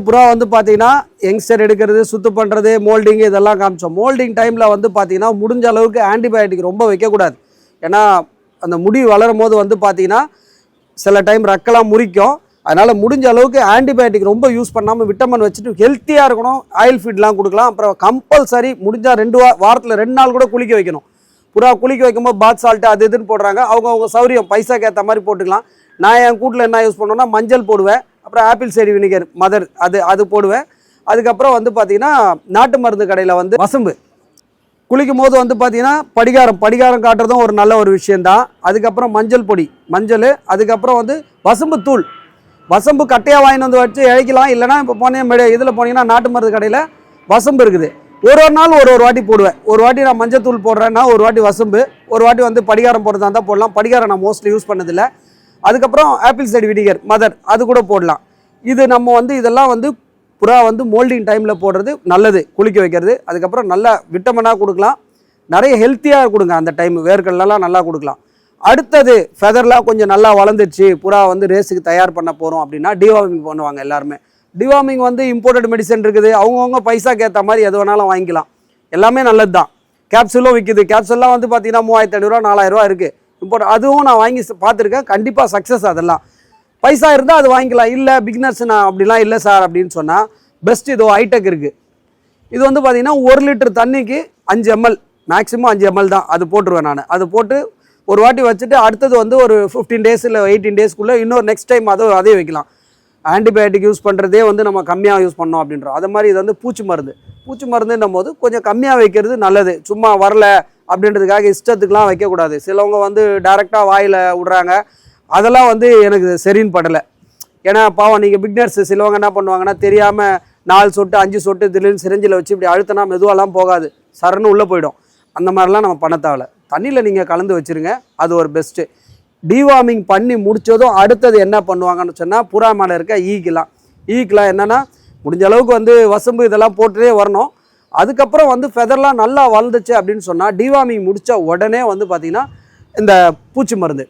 புறா வந்து பார்த்தீங்கன்னா யங்ஸ்டர் எடுக்கிறது, சுத்து பண்ணுறது, மோல்டிங் இதெல்லாம் காமிச்சோம். மோல்டிங் டைமில் வந்து பார்த்தீங்கன்னா முடிஞ்ச அளவுக்கு ஆன்டிபயோட்டிக் ரொம்ப வைக்கக்கூடாது. ஏன்னா அந்த முடி வளரும் போது வந்து பார்த்தீங்கன்னா சில டைம் ரெக்கெல்லாம் முறிக்கும். அதனால் முடிஞ்ச அளவுக்கு ஆன்டிபயோட்டிக் ரொம்ப யூஸ் பண்ணாமல் விட்டமின் வச்சுட்டு ஹெல்த்தியாக இருக்கணும். ஆயில் ஃபீட்லாம் கொடுக்கலாம். அப்புறம் கம்பல்சரி முடிஞ்சால் வாரத்தில் 2 நாள் கூட குளிக்க வைக்கணும். புறா குளிக்க வைக்கும்போது பாத் சால்ட்டு அது இதுன்னு போடுறாங்க. அவங்க சௌரியம் பைசாக்கு ஏற்ற மாதிரி போட்டுக்கலாம். நான் என் கூட்டில் என்ன யூஸ் பண்ணுவேன்னா மஞ்சள் போடுவேன், அப்புறம் ஆப்பிள் சைடு வினிகர் மதர் அது போடுவேன். அதுக்கப்புறம் வந்து பார்த்தீங்கன்னா நாட்டு மருந்து கடையில் வந்து வசம்பு குளிக்கும் போது வந்து பார்த்தீங்கன்னா படிகாரம் காட்டுறதும் ஒரு நல்ல ஒரு விஷயந்தான். அதுக்கப்புறம் மஞ்சள் பொடி, அதுக்கப்புறம் வந்து வசம்பு கட்டையாக வாங்கிட்டு வந்து வச்சு இழைக்கலாம். இல்லைனா இப்போ இதில் போனீங்கன்னா நாட்டு மருந்து கடையில் வசம்பு இருக்குது. ஒரு நாள் ஒரு வாட்டி போடுவேன். ஒரு வாட்டி நான் மஞ்சள் தூள் போடுறேன்னா ஒரு வாட்டி வசம்பு, ஒரு வாட்டி வந்து படிகாரம் போடுறதா இருந்தால் போடலாம். படிகாரம் நான் மோஸ்ட்லி யூஸ் பண்ணதில்லை. அதுக்கப்புறம் ஆப்பிள் சைடு வினிகர் மதர் அது கூட போடலாம். இது நம்ம வந்து இதெல்லாம் வந்து புறா வந்து மோல்டிங் டைமில் போடுறது நல்லது, குளிக்க வைக்கிறது. அதுக்கப்புறம் நல்லா விட்டமினாக கொடுக்கலாம், நிறைய ஹெல்த்தியாக கொடுங்க. அந்த டைம் வேர்க்கடலாம் நல்லா கொடுக்கலாம். அடுத்தது ஃபெதர்லாம் கொஞ்சம் நல்லா வளர்ந்துச்சு, புறா வந்து ரேஸுக்கு தயார் பண்ண போகிறோம் அப்படின்னா டிவார்மிங் பண்ணுவாங்க எல்லாருமே. டிவார்மிங் வந்து இம்போர்ட்டட் மெடிசன் இருக்குது. அவங்கவுங்க பைசாக்கு ஏற்ற மாதிரி எது வேணாலும் வாங்கிக்கலாம். எல்லாமே நல்லது தான். கேப்சூலும் விற்கிது. கேப்சூல்லாம் வந்து பார்த்தீங்கன்னா 3500 4000 இருக்குது இம்போர்ட். அதுவும் நான் வாங்கி பார்த்துருக்கேன். கண்டிப்பாக சக்ஸஸ். அதெல்லாம் பைசா இருந்தால் அது வாங்கிக்கலாம். இல்லை பிகினர்ஸ் நான் அப்படிலாம் இல்லை சார் அப்படின்னு சொன்னால் பெஸ்ட் இதோ ஹைடெக் இருக்குது. இது வந்து பார்த்தீங்கன்னா 1 லிட்டர் தண்ணிக்கு 5 ml, மேக்ஸிமம் 5 ml தான். அது போட்டுருவேன் நான். அது போட்டு ஒரு வாட்டி வச்சுட்டு அடுத்தது வந்து ஒரு 15 டேஸ் இல்லை 18 டேஸ்க்குள்ளே இன்னொரு நெக்ஸ்ட் டைம் அதே வைக்கலாம். ஆன்டிபயோட்டிக் யூஸ் பண்ணுறதே வந்து நம்ம கம்மியாக யூஸ் பண்ணோம் அப்படின்றோம். அது மாதிரி இது வந்து பூச்சி மருந்துன்னும் போது கொஞ்சம் கம்மியாக வைக்கிறது நல்லது. சும்மா வரல அப்படின்றதுக்காக இஷ்டத்துக்குலாம் வைக்கக்கூடாது. சிலவங்க வந்து டைரெக்டாக வாயில் விடுறாங்க. அதெல்லாம் வந்து எனக்கு சரின்னு படலை. ஏன்னா பாவம் நீங்கள் பிக்னர்ஸ் சிலவங்க என்ன பண்ணுவாங்கன்னா தெரியாமல் 4 சொட்டு 5 சொட்டு திடீர்னு சிரஞ்சில் வச்சு இப்படி அழுத்தினா மெதுவாலாம் போகாது, சரன்னு உள்ளே போயிடும். அந்த மாதிரிலாம் நம்ம பண்ண தேவை. தண்ணியில் நீங்கள் கலந்து வச்சுருங்க, அது ஒரு பெஸ்ட்டு. டிவார்மிங் பண்ணி முடித்ததும் அடுத்தது என்ன பண்ணுவாங்கன்னு சொன்னால் புறா மேலே இருக்க ஈக்கெலாம் என்னென்னா முடிஞ்ச அளவுக்கு வந்து வசம்பு இதெல்லாம் போட்டுட்டே வரணும். அதுக்கப்புறம் வந்து ஃபெதர்லாம் நல்லா வளர்ந்துச்சு அப்படின்னு சொன்னால் டிவார்மிங் முடித்த உடனே வந்து பார்த்திங்கன்னா இந்த பூச்சி மருந்து